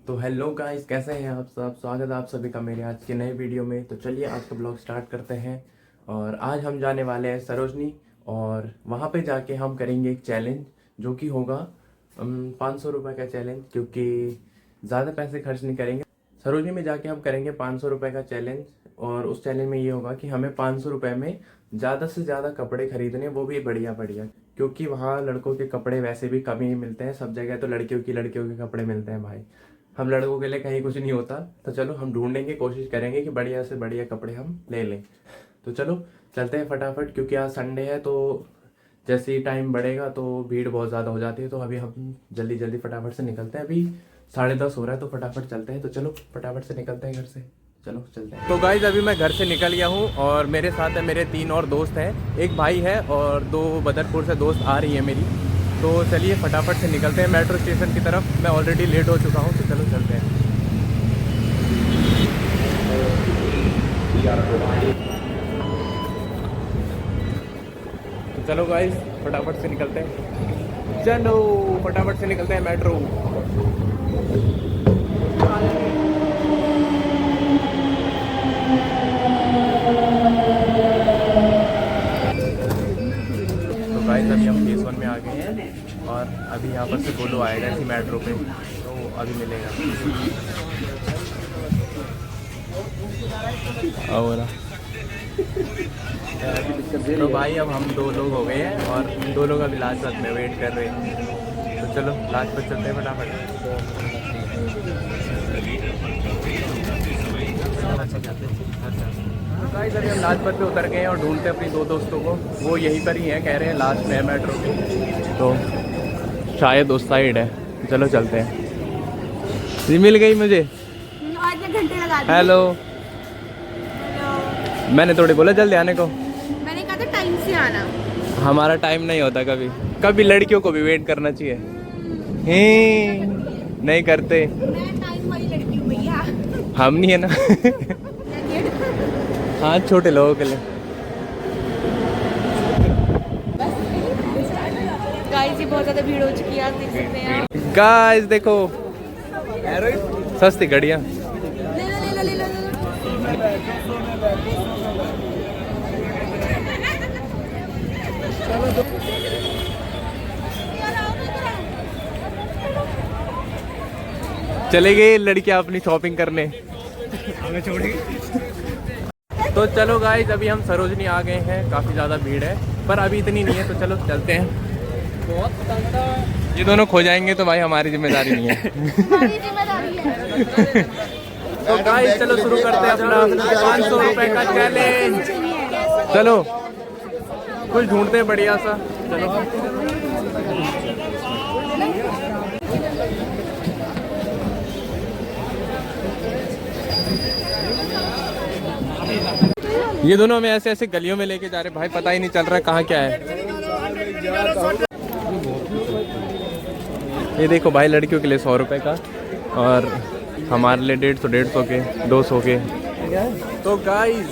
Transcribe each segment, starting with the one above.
तो hello guys, कैसे हैं आप सब। स्वागत है आप सभी का मेरे आज के नए वीडियो में। तो चलिए आज का ब्लॉग स्टार्ट करते हैं। और आज हम जाने वाले हैं सरोजनी, और वहाँ पे जाके हम करेंगे एक चैलेंज जो कि होगा 500 रुपये का चैलेंज, क्योंकि ज़्यादा पैसे खर्च नहीं करेंगे। सरोजनी में जाके हम करेंगे 500 रुपये का चैलेंज, और उस चैलेंज में ये होगा कि हमें 500 रुपये में ज़्यादा से ज़्यादा कपड़े खरीदने, वो भी बढ़िया बढ़िया, क्योंकि वहाँ लड़कों के कपड़े वैसे भी कम ही मिलते हैं। सब जगह तो लड़कियों के कपड़े मिलते हैं भाई, हम लड़कों के लिए कहीं कुछ नहीं होता। तो चलो हम ढूंढेंगे, कोशिश करेंगे कि बढ़िया से बढ़िया कपड़े हम ले लें। तो चलो चलते हैं फटाफट, क्योंकि आज संडे है, तो जैसे ही टाइम बढ़ेगा तो भीड़ बहुत ज़्यादा हो जाती है। तो अभी हम जल्दी जल्दी फटाफट से निकलते हैं। अभी 10:30 हो रहा है, तो फटाफट चलते हैं। तो चलो फटाफट से निकलते हैं घर से, चलो चलते हैं। तो गाइज अभी मैं घर से निकल गया हूँ, और मेरे साथ है मेरे 3 और दोस्त हैं। एक भाई है और 2 बदरपुर से दोस्त आ रही है मेरी। तो चलिए फटाफट से निकलते हैं मेट्रो स्टेशन की तरफ। मैं ऑलरेडी लेट हो चुका हूँ, तो चलो चलते हैं। तो चलो गाइस फटाफट से निकलते हैं, चलो फटाफट से निकलते हैं मेट्रो। तो गाइस अभी हम फेस 1 में आ गए हैं, और अभी यहाँ पर से गोलू आएगा इसी मेट्रो पे, तो अभी मिलेगा। और तो भाई अब हम 2 लोग हो गए हैं, और हम 2 लोग अभी लाजपत में वेट कर रहे हैं। तो चलो लाजपत चलते हैं फटाफट। गाइस अभी हम लाजपत पे उतर गए हैं और ढूंढते हैं अपनी 2 दोस्तों को। वो यहीं पर ही हैं, कह रहे हैं लास्ट में है मेट्रो के, तो शायद उस साइड है। चलो चलते हैं। जी मिल गई मुझे। घंटे लगा दिए। हेलो, मैंने थोड़ी बोला जल्दी आने को। मैंने कहा था टाइम से आना। हमारा टाइम नहीं होता कभी कभी, लड़कियों को भी वेट करना चाहिए। नहीं करते, मैं टाइम वाली लड़की हूँ भैया। हम नहीं है ना। हाँ छोटे लोगों के लिए। गाइस ये बहुत ज्यादा भीड़ हो चुकी है, आप देख सकते हैं। गाइस देखो सस्ती घड़ियाँ। ले लो ले लो ले लो ले लो। चले गए लड़कियां अपनी शॉपिंग करने। तो चलो गाइस अभी हम सरोजनी आ गए हैं। काफ़ी ज़्यादा भीड़ है, पर अभी इतनी नहीं है, तो चलो चलते हैं। ये दोनों खो जाएंगे तो भाई हमारी जिम्मेदारी नहीं है। हमारी जिम्मेदारी है। तो गाइस चलो शुरू करते हैं अपना 500 रुपए का चैलेंज। चलो कुछ ढूंढते हैं बढ़िया सा। चलो ये दोनों हमें ऐसे ऐसे गलियों में लेके जा रहे भाई, पता ही नहीं चल रहा है कहाँ क्या है। ये देखो भाई लड़कियों के लिए 100 रुपए का, और हमारे लिए 150 के 200 के। तो गाइस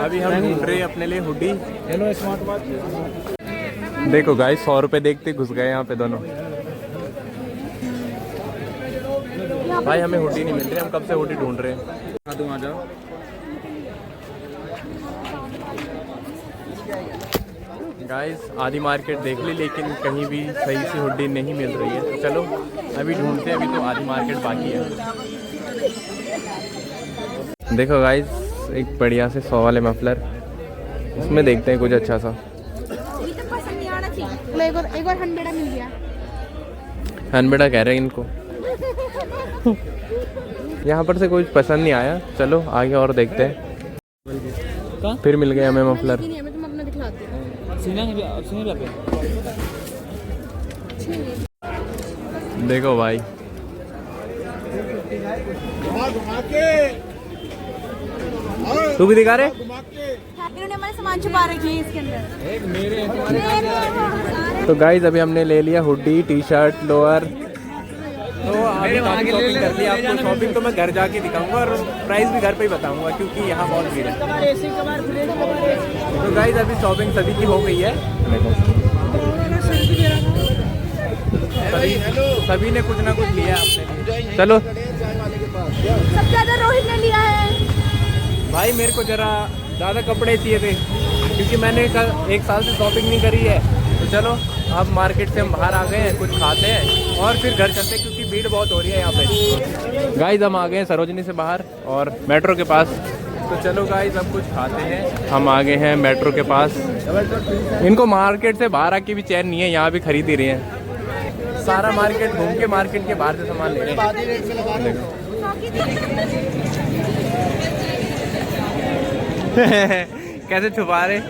अभी हम ढूंढ रहे हैं अपने लिए हुडी। देखो गाइस 100 रुपए देखते घुस गए यहाँ पे दोनों। भाई हमें हुडी नहीं मिल रही, हम कब से हुडी ढूंढ रहे हैं। तुम आ जाओ। गाइस आदि मार्केट देख ली, लेकिन कहीं भी सही सी हुडी नहीं मिल रही है। तो चलो अभी ढूंढते हैं, अभी तो आदि मार्केट बाकी है। देखो गाइस एक बढ़िया से 100 वाले मफलर, इसमें देखते हैं कुछ अच्छा सा। अभी तो पसंद नहीं आना चाहिए। एक और 100 मिल गया। 100 कह रहे हैं इनको। यहाँ पर से कुछ पसंद नहीं आया, चलो आगे और देखते हैं। फिर मिल गया हमें मफलर। तुम अपना दिखलाते हो। देखो भाई तू भी दिखा रहे। इन्होंने हमारे सामान छुपा रखे हैं इसके अंदर। तो गाइज अभी हमने ले लिया हुडी, टी शर्ट, लोअर। तो आगे शॉपिंग कर ली। आपको शॉपिंग तो मैं घर जाके दिखाऊंगा, और प्राइस भी घर पे ही बताऊंगा, क्योंकि यहाँ बहुत भीड़ है। तो गाइज अभी शॉपिंग सभी की हो गई है। सभी ने कुछ ना कुछ लिया अपने लिए। चलो सबसे ज्यादा रोहित ने लिया है। भाई मेरे को जरा ज़्यादा कपड़े चाहिए थे क्योंकि मैंने कल 1 साल से शॉपिंग नहीं करी है। तो चलो अब मार्केट से हम बाहर आ गए हैं, कुछ खाते हैं और फिर घर चलते हैं क्योंकि भीड़ बहुत हो रही है यहाँ पे। गाइस हम आ गए हैं सरोजनी से बाहर और मेट्रो के पास। तो चलो गाइस अब कुछ खाते हैं। हम आ गए हैं मेट्रो के पास। इनको मार्केट से बाहर आके भी चैन नहीं है, यहाँ भी खरीद ही रहे हैं। सारा मार्केट घूम के मार्केट के बाहर से सामान ले रहे हैं। कैसे छुपा रहे।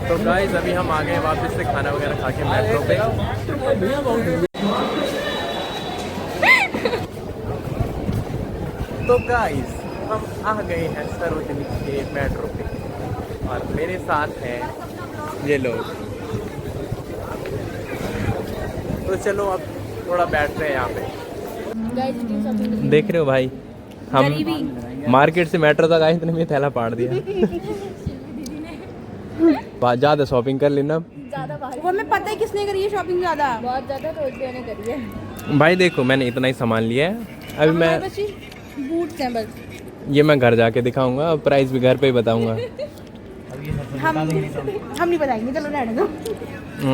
तो गाइस अभी हम आ गए वापस से खाना वगैरह खा के मेट्रो पे। तो गाइस हम आ गए हैं सरोजनी के मेट्रो पे और मेरे साथ हैं ये लोग। तो चलो अब थोड़ा बैठते हैं यहाँ पे। देख रहे हो भाई हम मार्केट से मेट्रो तक आए, इतने में थैला पाड़ दिया। ज्यादा शॉपिंग कर लेना। वो हमें पता है किसने करी है शॉपिंग ज्यादा, बहुत ज्यादा रोज ने करी है। भाई देखो मैंने इतना ही सामान लिया है। अभी मैं बूट्स हैं बस, ये मैं घर जाके दिखाऊंगा और प्राइस भी घर पे ही बताऊंगा। हम नहीं बताएंगे, चलो रहने दो।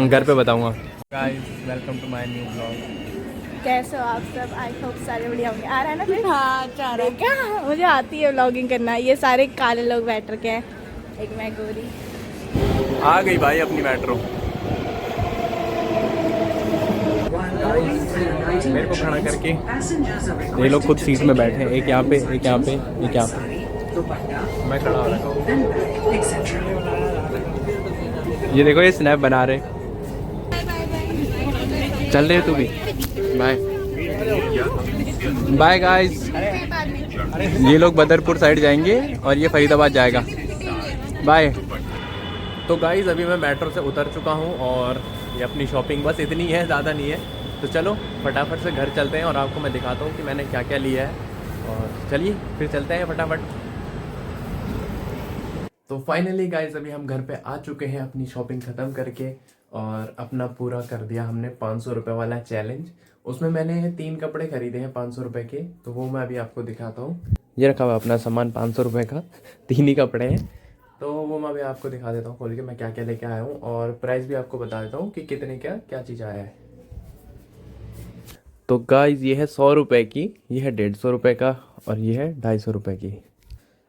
घर पे बताऊंगा। Guys welcome to my new blog. कैसे हो आप सब? आई होप सारे बढ़िया होंगे। आ रहा है ना फिर? हाँ आ रहा है। क्या मुझे आती है व्लॉगिंग करना। ये सारे काले लोग बैठ रखे हैं, एक मैं गोरी। आ गई भाई अपनी मेट्रो। मेरे को खड़ा करके ये लोग खुद सीट में बैठे हैं, एक यहाँ पे एक यहाँ पे एक यहाँ पे। मैं खड़ा हो रखा हूँ। ये देखो ये स्नैप बना रहे। चल रहे तू भी। Bye bye guys. ये लोग बदरपुर साइड जाएंगे और ये फरीदाबाद जाएगा। बाय। तो गाइस अभी मैं मेट्रो से उतर चुका हूँ और ये अपनी शॉपिंग बस इतनी है, ज़्यादा नहीं है। तो चलो फटाफट से घर चलते हैं और आपको मैं दिखाता हूँ कि मैंने क्या क्या लिया है। और चलिए फिर चलते हैं फटाफट। तो फाइनली गाइस अभी हम घर पे आ चुके हैं अपनी शॉपिंग ख़त्म करके और अपना पूरा कर दिया हमने 500 रुपये वाला चैलेंज। उसमें मैंने 3 कपड़े खरीदे हैं 500 रुपये के, तो वो मैं अभी आपको दिखाता हूँ। ये रखा हुआ अपना सामान 500 रुपये का, 3 ही कपड़े हैं। तो वो मैं अभी आपको दिखा देता हूँ खोल के मैं क्या क्या लेके आया हूँ और प्राइस भी आपको बता देता हूँ कि कितने क्या चीज़ आया है। तो गाइस ये है 100 रुपये की, ये है 150 रुपये का और ये है 250 रुपये की।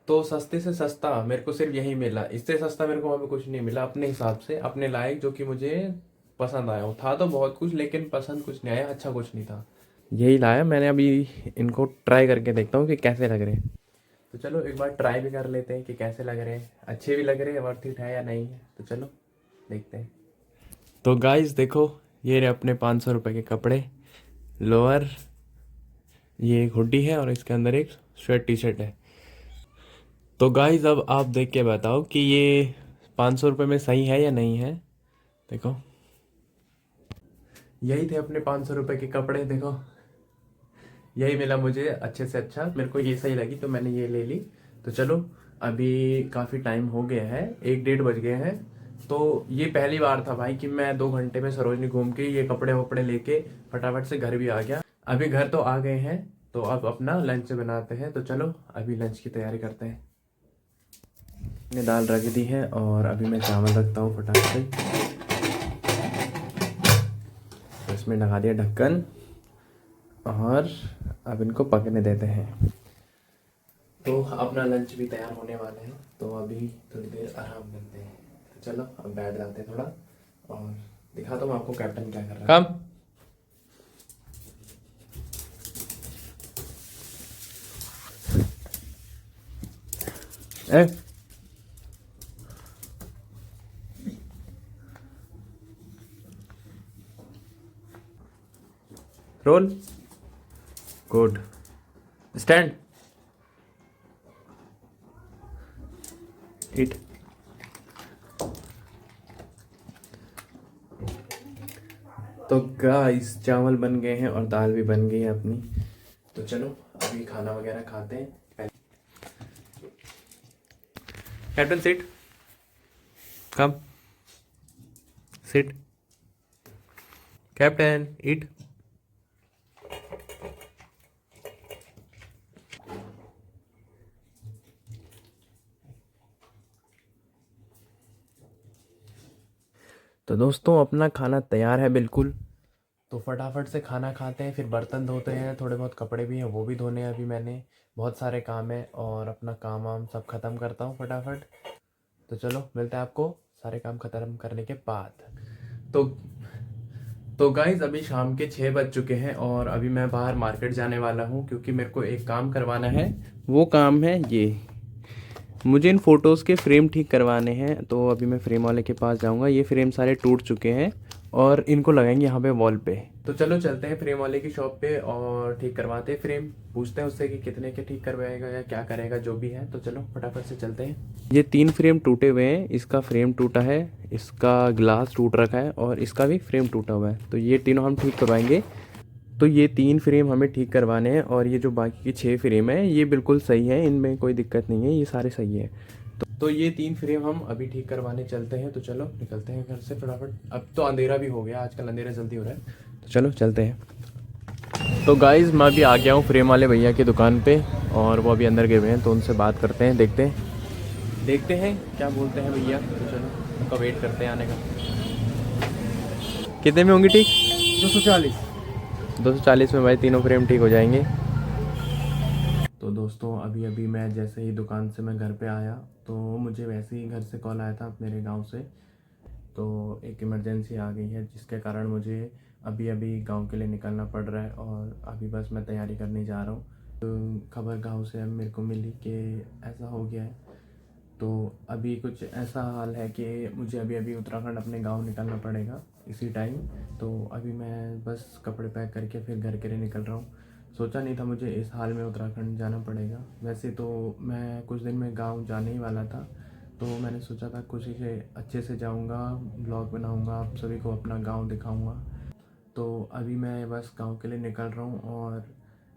तो सस्ते से सस्ता मेरे को सिर्फ यही मिला, इससे सस्ता मेरे को वहाँ पे कुछ नहीं मिला अपने हिसाब से, अपने लायक, जो कि मुझे पसंद आया। था तो बहुत कुछ लेकिन पसंद कुछ नहीं आया, अच्छा कुछ नहीं था। यही लाया मैंने। अभी इनको ट्राई करके देखता हूँ कि कैसे लग रहे हैं। तो चलो एक बार ट्राई भी कर लेते हैं कि कैसे लग रहे हैं, अच्छे भी लग रहे हैं, वर्थ इट है या नहीं है। तो चलो देखते हैं। तो गाइस देखो ये रहे अपने 500 रुपये के कपड़े। लोअर, ये एक हुडी है और इसके अंदर एक स्वेट टी शर्ट है। तो गाइस अब आप देख के बताओ कि ये 500 रुपये में सही है या नहीं है। देखो यही थे अपने 500 रुपये के कपड़े। देखो यही मिला मुझे अच्छे से अच्छा, मेरे को ये सही लगी तो मैंने ये ले ली। तो चलो अभी काफ़ी टाइम हो गया है, 1-1:30 बज गए हैं। तो ये पहली बार था भाई कि मैं 2 घंटे में सरोजनी घूम के ये कपड़े वपड़े लेके फटाफट से घर भी आ गया। अभी घर तो आ गए हैं तो अब अपना लंच बनाते हैं। तो चलो अभी लंच की तैयारी करते हैं। मैंने दाल रख दी है और अभी मैं चावल रखता हूँ फटाफट से। तो इसमें लगा दिया ढक्कन और अब इनको पकने देते हैं। तो अपना लंच भी तैयार होने वाला है तो अभी थोड़ी देर आराम करते हैं। तो चलो अब बैठ जाते हैं थोड़ा और दिखाता हूँ आपको कैप्टन क्या कर रहा है। कम रोल, गुड, स्टैंड, ईट। तो गाइस चावल बन गए हैं और दाल भी बन गई है अपनी। तो चलो अभी खाना वगैरह खाते हैं। Captain sit, come sit, captain eat. तो दोस्तों अपना खाना तैयार है बिल्कुल, तो फटाफट से खाना खाते हैं, फिर बर्तन धोते हैं, थोड़े बहुत कपड़े भी हैं वो भी धोने हैं अभी मैंने, बहुत सारे काम है और अपना काम वाम सब ख़त्म करता हूँ फटाफट। तो चलो मिलते हैं आपको सारे काम ख़त्म करने के बाद। तो तो गाइज़ अभी शाम के 6 बज चुके हैं और अभी मैं बाहर मार्केट जाने वाला हूँ क्योंकि मेरे को एक काम करवाना है। वो काम है ये, मुझे इन फ़ोटोज़ के फ्रेम ठीक करवाने हैं, तो अभी मैं फ्रेम वाले के पास जाऊंगा। ये फ्रेम सारे टूट चुके हैं और इनको लगाएंगे यहाँ पे वॉल पे। तो चलो चलते हैं फ्रेम वाले की शॉप पे और ठीक करवाते हैं फ्रेम, पूछते हैं उससे कि कितने के ठीक करवाएगा या क्या करेगा जो भी है। तो चलो फटाफट से चलते हैं। ये 3 फ्रेम टूटे हुए हैं, इसका फ्रेम टूटा है, इसका ग्लास टूट रखा है और इसका भी फ्रेम टूटा हुआ है, तो ये तीनों हम ठीक करवाएंगे। तो ये 3 फ्रेम हमें ठीक करवाने हैं और ये जो बाकी की 6 फ्रेम है ये बिल्कुल सही है, इनमें कोई दिक्कत नहीं है, ये सारे सही है। तो ये 3 फ्रेम हम अभी ठीक करवाने चलते हैं। तो चलो निकलते हैं घर से फटाफट, अब तो अंधेरा भी हो गया, आजकल अंधेरा जल्दी हो रहा है, तो चलो चलते हैं। तो गाइज़ मैं अभी आ गया हूँ फ्रेम वाले भैया की दुकान पे और वो अभी अंदर गए हुए हैं, तो उनसे बात करते हैं, देखते हैं क्या बोलते हैं भैया। तो चलो उनका वेट करते हैं आने का। कितने में होंगी ठीक? 240। 240 में भाई तीनों फ्रेम ठीक हो जाएंगे। तो दोस्तों अभी अभी मैं जैसे ही दुकान से मैं घर पे आया तो मुझे वैसे ही घर से कॉल आया था मेरे गांव से, तो एक इमरजेंसी आ गई है जिसके कारण मुझे अभी अभी गांव के लिए निकलना पड़ रहा है और अभी बस मैं तैयारी करने जा रहा हूँ। तो खबर गांव से अब मेरे को मिली कि ऐसा हो गया है, तो अभी कुछ ऐसा हाल है कि मुझे अभी अभी उत्तराखंड अपने गांव निकलना पड़ेगा इसी टाइम। तो अभी मैं बस कपड़े पैक करके फिर घर के लिए निकल रहा हूँ। सोचा नहीं था मुझे इस हाल में उत्तराखंड जाना पड़ेगा, वैसे तो मैं कुछ दिन में गांव जाने ही वाला था, तो मैंने सोचा था कुछ ही अच्छे से जाऊंगा, ब्लॉग बनाऊंगा, आप सभी को अपना गांव दिखाऊंगा। तो अभी मैं बस गांव के लिए निकल रहा हूँ और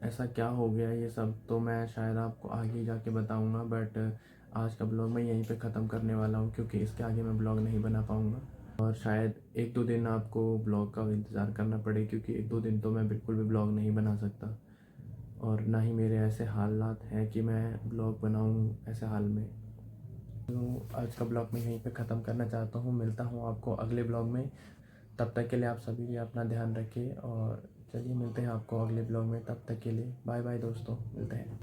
ऐसा क्या हो गया ये सब तो मैं शायद आपको आगे जाके बताऊंगा, बट आज का ब्लॉग मैं यहीं पे ख़त्म करने वाला हूँ क्योंकि इसके आगे मैं ब्लॉग नहीं बना पाऊँगा और शायद 1-2 दिन आपको ब्लॉग का इंतज़ार करना पड़े क्योंकि 1-2 दिन तो मैं बिल्कुल भी ब्लॉग नहीं बना सकता और ना ही मेरे ऐसे हालात हैं कि मैं ब्लॉग बनाऊँ ऐसे हाल में। तो आज का ब्लॉग मैं यहीं पे ख़त्म करना चाहता हूँ, मिलता हूँ आपको अगले ब्लॉग में। तब तक के लिए आप सभी भी अपना ध्यान रखिए और चलिए मिलते हैं आपको अगले ब्लॉग में, तब तक के लिए बाय बाय दोस्तों, मिलते हैं।